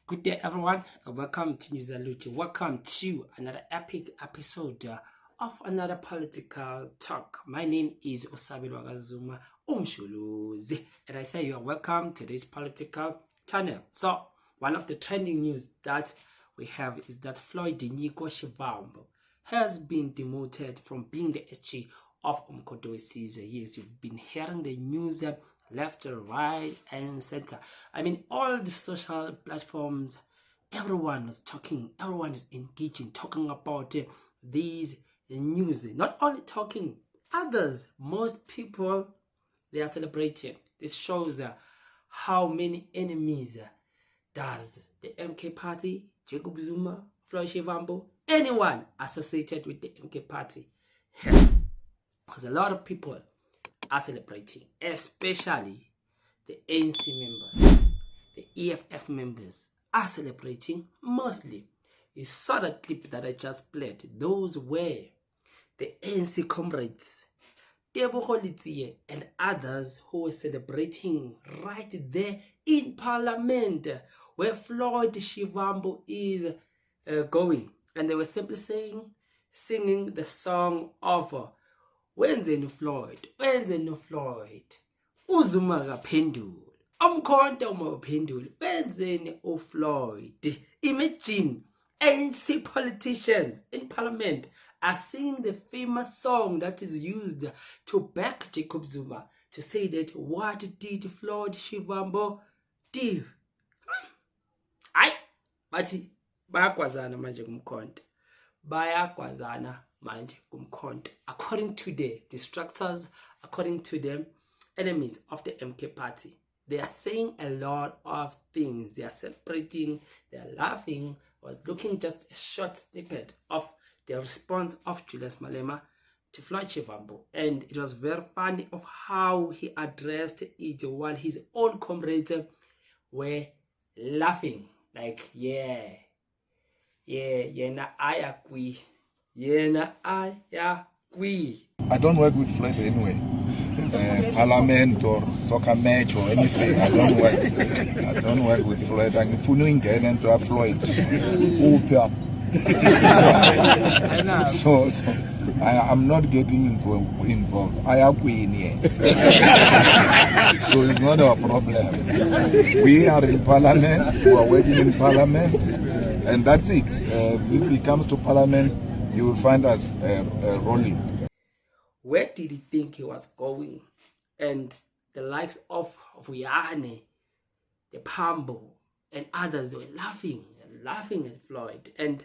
Good day, everyone. Welcome to Duduzile Zuma. Welcome to another epic episode of another political talk. My name is Duduzile Zuma Umshuluzi, and I say you are welcome to this political channel. So, one of the trending news that we have is that Floyd Shivambu has been demoted from being the SG of Umkhonto. Yes, you've been hearing the news left, right, and center. I mean, all the social platforms, everyone is talking, everyone is engaging, talking about these news. Not only talking, others, most people, they are celebrating. This shows how many enemies does the MK party, Jacob Zuma, Floyd Shivambu, anyone associated with the MK party has. Because a lot of people are celebrating, especially the ANC members, the EFF members are celebrating mostly. You saw the clip that I just played. Those were the ANC comrades, Duduzile and others who were celebrating right there in Parliament where Floyd Shivambu is going. And they were simply singing the song of Wenzeni Floyd, Uzuma kaphendula, Umkhonto mawuphendula, wenzeni uFloyd. Imagine ANC politicians in Parliament are singing the famous song that is used to back Jacob Zuma, to say that what did Floyd Shivambu do? Hayi, bathi bayakwazana manje kumkhonto. Bayakwazana manje kumkhonto. According to the distractors, according to the enemies of the MK party, they are saying a lot of things. They are celebrating, they are laughing. I was looking just a short snippet of the response of Julius Malema to Floyd Shivambu, and it was very funny of how he addressed it while his own comrades were laughing. Like, yeah, na ayakwi. I don't work with Floyd anyway. Parliament or soccer match or anything. I don't work with Floyd. I'm fooling into a Floyd. So I'm not getting involved. I have been here. So it's not our problem. We are in Parliament. We are working in Parliament. And that's it. If it comes to Parliament, you will find us rolling. Where did he think he was going? And the likes of Uyane, the Pambo, and others were laughing at Floyd. And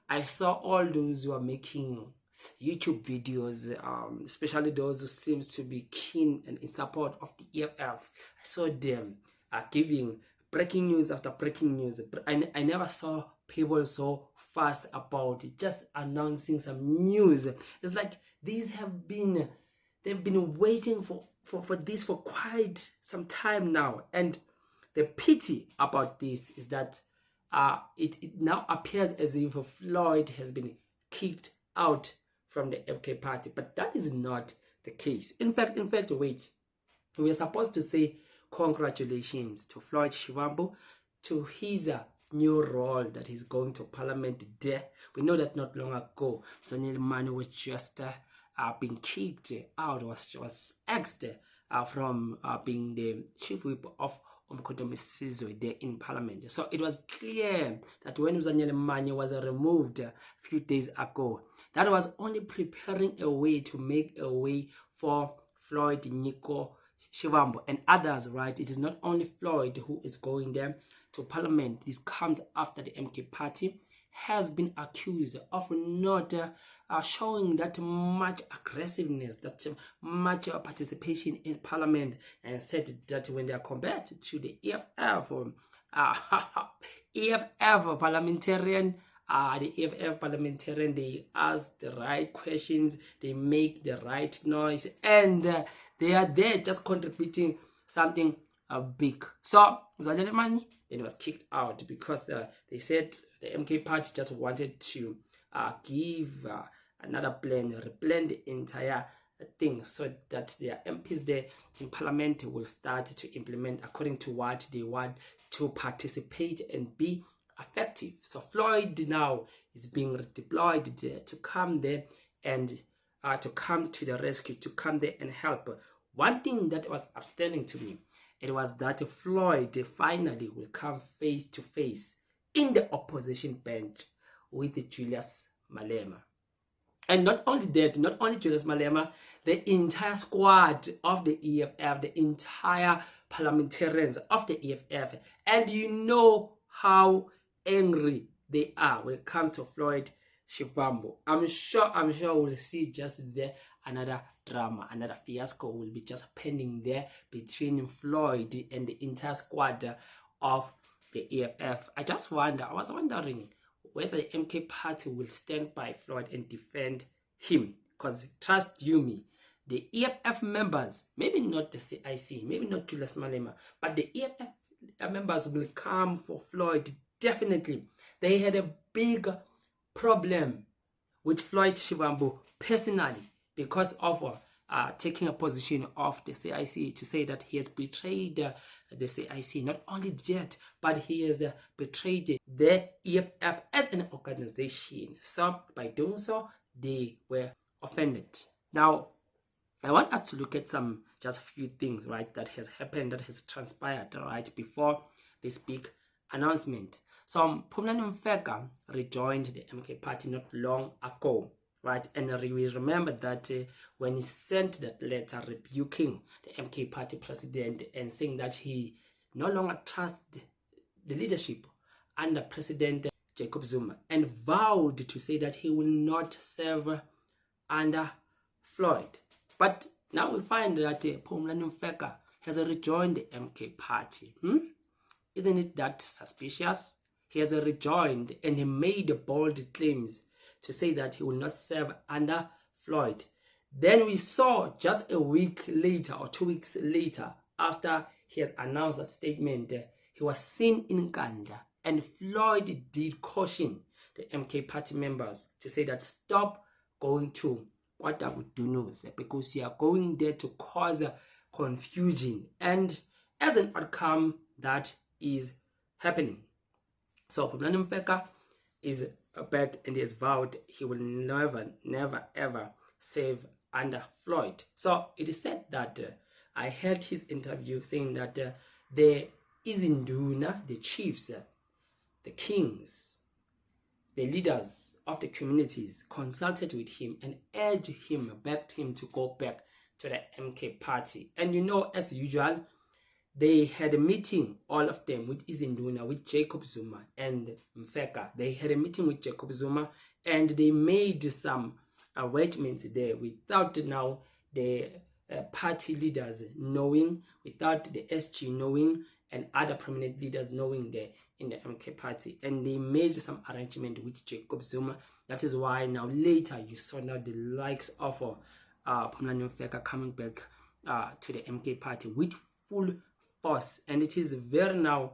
I saw all those who are making YouTube videos, especially those who seems to be keen and in support of the EFF. I saw them giving breaking news after breaking news. I never saw people so fast about it, just announcing some news. It's like they've been waiting for this for quite some time now. And the pity about this is that it now appears as if Floyd has been kicked out from the MK party, but that is not the case. In fact, wait, we are supposed to say congratulations to Floyd Shivambu to his new role that he's going to Parliament there. We know that not long ago, Sanil Mani was just being kicked out, was axed from being the chief whip of Umkhonto there in Parliament. So it was clear that when Duduzile Zuma was removed a few days ago, that was only preparing a way to make a way for Floyd Shivambu and others, right? It is not only Floyd who is going there to Parliament. This comes after the MK party has been accused of not showing that much aggressiveness, that much participation in Parliament, and said that when they are compared to the EFF parliamentarian, they ask the right questions, they make the right noise, and they are there just contributing something big. So Duduzile Zuma then was kicked out because they said the MK party just wanted to give another plan, replan the entire things so that their MPs there in parliament will start to implement according to what they want to participate and be effective. So Floyd now is being redeployed there to come there and to come to the rescue, to come there and help. One thing that was outstanding to me, it was that Floyd finally will come face to face in the opposition bench with Julius Malema. And not only that, not only Julius Malema, the entire squad of the EFF, the entire parliamentarians of the EFF. And you know how angry they are when it comes to Floyd Shivambu. I'm sure we'll see just there another drama, another fiasco will be just pending there between Floyd and the entire squad of the EFF. I was wondering whether the MK party will stand by Floyd and defend him. Because trust you me, the EFF members, maybe not the CIC, maybe not Julius Malema, but the EFF members will come for Floyd, definitely. They had a big problem with Floyd Shivambu personally because of taking a position of the CIC to say that he has betrayed the CIC. Not only that, but he has betrayed the EFF as an organization. So by doing so, they were offended. Now, I want us to look at just a few things, right, that has happened, that has transpired, right, before this big announcement. So Phumlani Mfeka rejoined the MK party not long ago, right? And we remember that when he sent that letter rebuking the MK party president and saying that he no longer trusts the leadership under President Jacob Zuma and vowed to say that he will not serve under Floyd. But now we find that Phumlani Mfeka has rejoined the MK party. Isn't it that suspicious? He has rejoined and he made bold claims to say that he will not serve under Floyd. Then we saw just a week later or 2 weeks later, after he has announced that statement, he was seen in Kandla, and Floyd did caution the MK party members to say that stop going to Duduzile because you are going there to cause confusion, and as an outcome that is happening. So Phumlani Mfeka is back and he has vowed he will never ever serve under Floyd. So it is said that I heard his interview saying that the Izinduna, the chiefs, the kings, the leaders of the communities consulted with him and urged him, begged him to go back to the MK party. And you know, as usual, they had a meeting, all of them, with Izinduna, with Jacob Zuma and Mfeka. They had a meeting with Jacob Zuma and they made some arrangements there without now the party leaders knowing, without the SG knowing, and other prominent leaders knowing there in the MK party. And they made some arrangement with Jacob Zuma. That is why now later you saw now the likes of Phumlani Mfeka coming back to the MK party with full force. And it is very now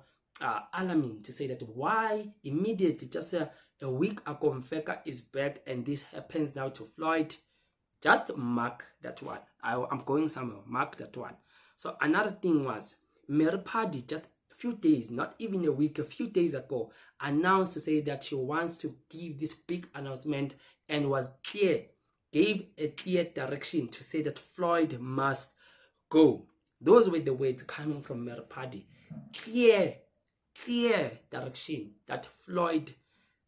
alarming to say that why immediately just a week ago Mfeka is back and this happens now to Floyd. Just mark that one. I'm going somewhere, mark that one. So another thing was Mary Paddy just a few days, not even a week, a few days ago, announced to say that she wants to give this big announcement and was clear, gave a clear direction to say that Floyd must go. Those were the words coming from Mary Paddy. Clear direction that Floyd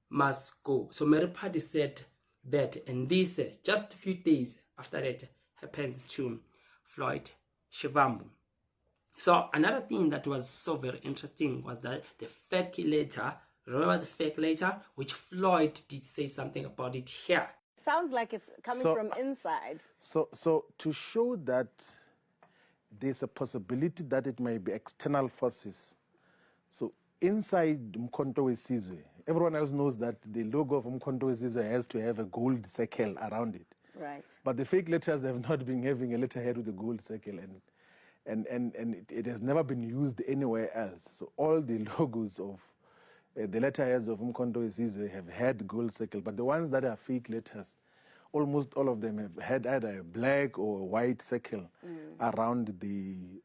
must go. So Mary Paddy said that, and this just a few days after that happens to Floyd Shivambu. So another thing that was so very interesting was that the fake letter, remember the fake letter, which Floyd did say something about it here. Sounds like it's coming from inside. So to show that there's a possibility that it may be external forces. So inside Umkhonto weSizwe, everyone else knows that the logo of Umkhonto weSizwe has to have a gold circle around it. Right. But the fake letters have not been having a letterhead with a gold circle, and it has never been used anywhere else. So all the logos of the letterheads of Umkhonto weSizwe have had gold circle, but the ones that are fake letters almost all of them have had either a black or a white circle around the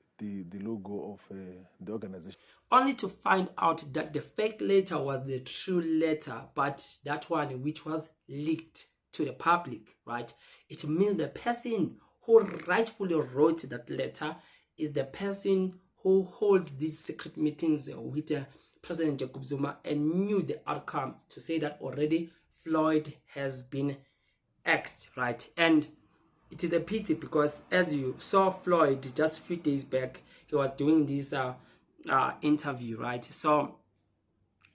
logo of the organization. Only to find out that the fake letter was the true letter, but that one which was leaked to the public, right? It means the person who rightfully wrote that letter is the person who holds these secret meetings with President Jacob Zuma and knew the outcome to say that already Floyd has been axed, right? And it is a pity because as you saw Floyd just a few days back, he was doing this interview, right? So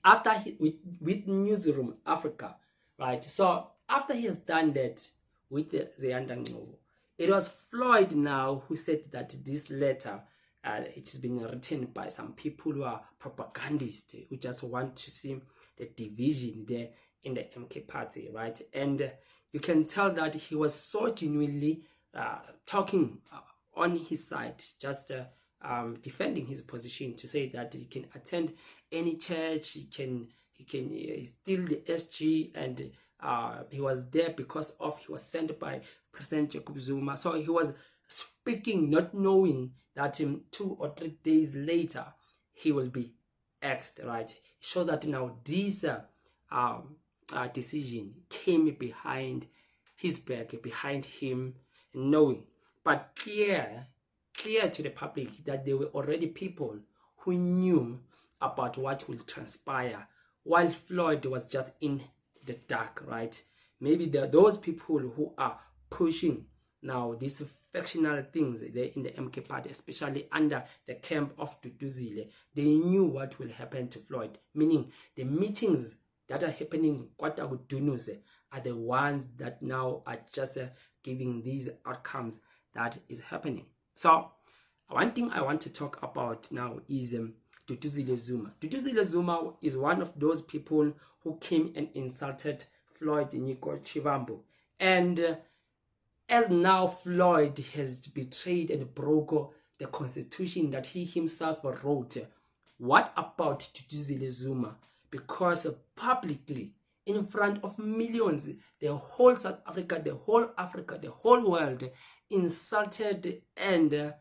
after with Newsroom Africa, right? So after he has done that with the Zayanda, it was Floyd now who said that this letter it has been written by some people who are propagandists who just want to see the division there in the MK party, right? And you can tell that he was so genuinely talking on his side, just defending his position to say that he can attend any church, he's still the SG, and he was there because he was sent by President Jacob Zuma. So he was speaking not knowing that 2 or 3 days later he will be axed, right? It shows that now this decision came behind his back, behind him, knowing, but clear to the public that there were already people who knew about what will transpire while Floyd was just in the dark, right? Maybe there are those people who are pushing now these factional things there in the MK party, especially under the camp of Duduzile. They knew what will happen to Floyd, meaning the meetings that are happening Dunuze are the ones that now are just giving these outcomes that is happening. So one thing I want to talk about now is Duduzile Zuma. Duduzile Zuma is one of those people who came and insulted Floyd Shivambu. And as now Floyd has betrayed and broke the constitution that he himself wrote, what about Duduzile Zuma? Because publicly, in front of millions, the whole South Africa, the whole world insulted and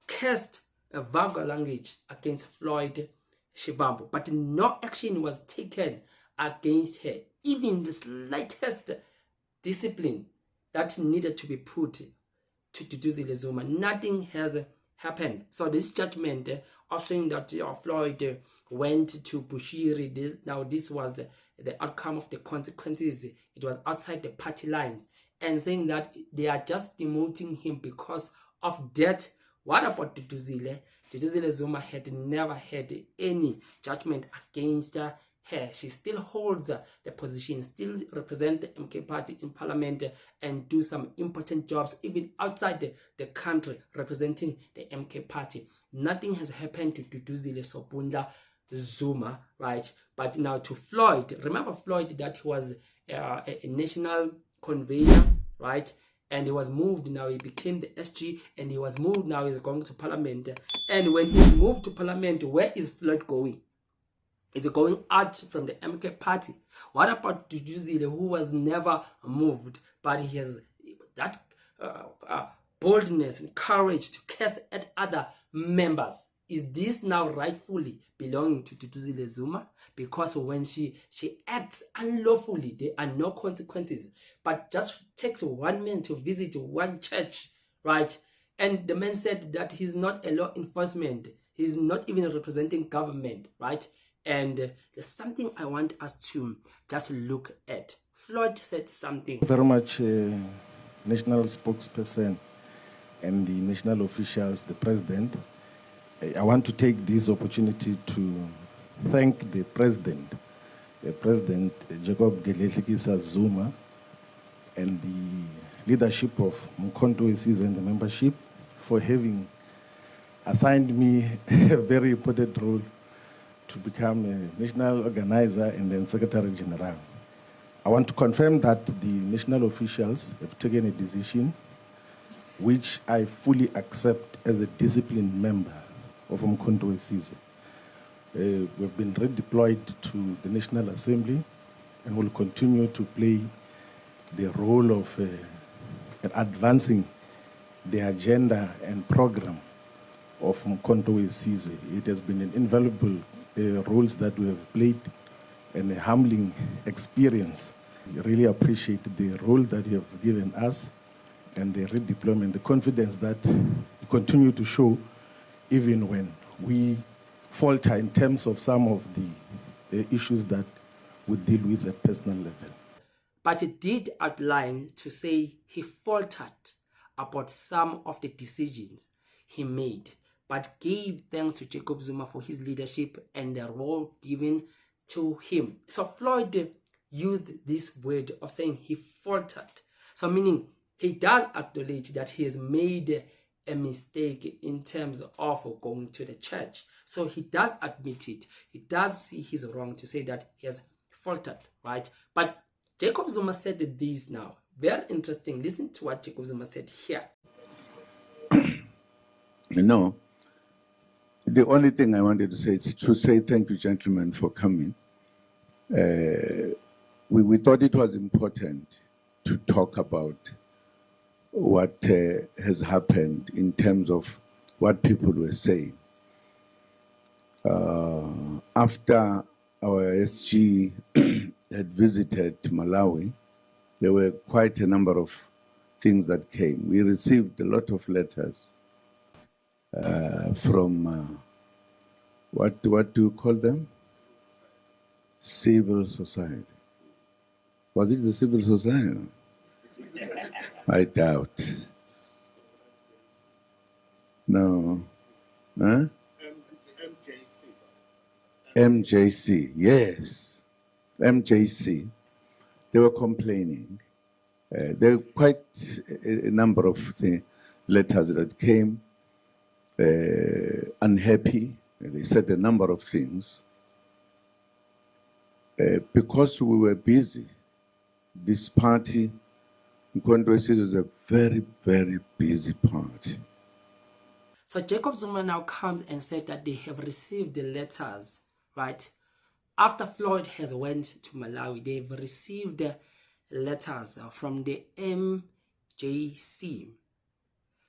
cursed a vulgar language against Floyd Shivambu. But no action was taken against her, even the slightest discipline that needed to be put to Duduzile Zuma. Nothing has happened. So this judgment of saying that Floyd went to Bushiri, now this was the outcome of the consequences. It was outside the party lines, and saying that they are just demoting him because of death. What about Duduzile? Duduzile Zuma had never had any judgment against her. She still holds the position, still represent the MK party in parliament and do some important jobs even outside the country representing the MK party. Nothing has happened to Duduzile Zuma, right? But now to Floyd, remember Floyd that he was a national convener, right? And he was moved, now he became the SG, and he was moved, now he's going to parliament. And when he moved to parliament, where is Floyd going? Is he going out from the MK party? What about Duduzile, who was never moved, but he has that boldness and courage to curse at other members? Is this now rightfully belonging to Duduzile Zuma? Because when she acts unlawfully, there are no consequences. But just takes one man to visit one church, right? And the man said that he's not a law enforcement. He's not even representing government, right? And there's something I want us to just look at. Floyd said something. Very much national spokesperson and the national officials, the president. I want to take this opportunity to thank the president, President Jacob Zuma, and the leadership of Umkhonto we Sizwe and the membership for having assigned me a very important role to become a national organizer and then Secretary General. I want to confirm that the national officials have taken a decision which I fully accept as a disciplined member of Umkhonto we Sizwe. We've been redeployed to the National Assembly and will continue to play the role of advancing the agenda and program of Mkhonto Wesizwe. It has been an invaluable roles that we have played and a humbling experience. I really appreciate the role that you have given us and the redeployment, the confidence that you continue to show even when we falter in terms of some of the issues that we deal with at personal level. But he did outline to say he faltered about some of the decisions he made, but gave thanks to Jacob Zuma for his leadership and the role given to him. So Floyd used this word of saying he faltered. So meaning he does acknowledge that he has made a mistake in terms of going to the church. So he does admit it. He does see his wrong to say that he has faltered, right? But Jacob Zuma said this now. Very interesting. Listen to what Jacob Zuma said here. No, the only thing I wanted to say is to say thank you, gentlemen, for coming. We thought it was important to talk about what has happened in terms of what people were saying. After our SG had visited Malawi, there were quite a number of things that came. We received a lot of letters from, what do you call them? Civil society. Was it the civil society? I doubt. No. Huh? MJC, yes. MJC. They were complaining. There were quite a number of letters that came unhappy. They said a number of things. Because we were busy, this party, Mkhonto Wesizwe, was a very, very busy party. So Jacob Zuma now comes and said that they have received the letters, right? After Floyd has went to Malawi, they've received letters from the MJC.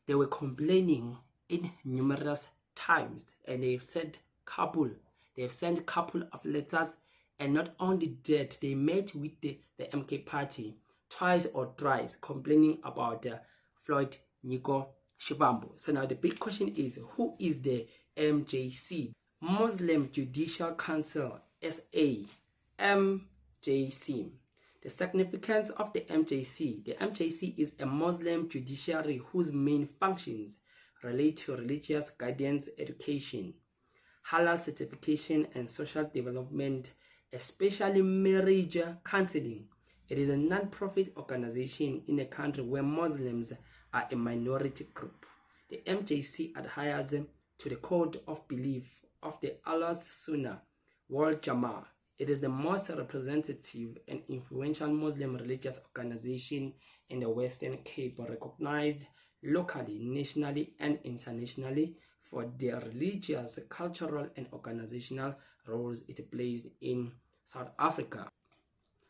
They were complaining in numerous times, and they've sent couple of letters, and not only that, they met with the MK party twice or thrice, complaining about Floyd Shivambu. So now the big question is, who is the MJC? Muslim Judicial Council, SA, MJC. The significance of the MJC is a Muslim judiciary whose main functions relate to religious guidance, education, halal certification, and social development, especially marriage counseling. It is a non-profit organization in a country where Muslims are a minority group. The MJC adheres to the code of belief of the Allah's Sunnah wal Jama'ah. It is the most representative and influential Muslim religious organization in the Western Cape, recognized locally, nationally, and internationally for their religious, cultural, and organizational roles it plays in South Africa.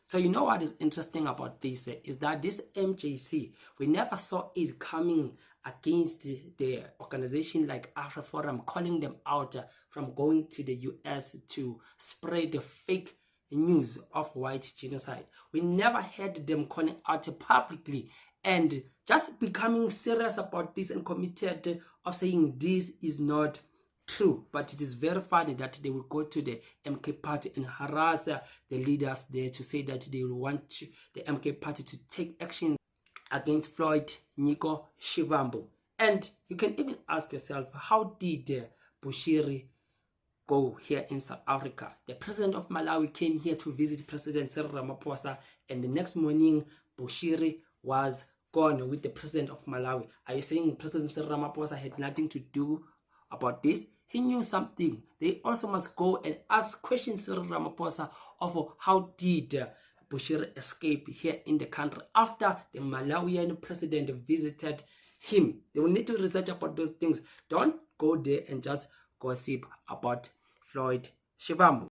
So you know what is interesting about this is that this MJC, we never saw it coming against the organization like AfriForum, calling them out from going to the US to spread the fake news of white genocide. We never heard them calling out publicly and just becoming serious about this and committed of saying this is not true. But it is very funny that they will go to the MK party and harass the leaders there to say that they will want the MK party to take action against Floyd Shivambu. And you can even ask yourself, how did Bushiri go here in South Africa? The president of Malawi came here to visit President Cyril Ramaphosa, and the next morning Bushiri was gone with the president of Malawi. Are you saying President Cyril Ramaphosa had nothing to do about this? He knew something. They also must go and ask questions Cyril Ramaphosa of how did Bushiri escape here in the country after the Malawian president visited him. They will need to research about those things. Don't go there and just gossip about Floyd Shivambu.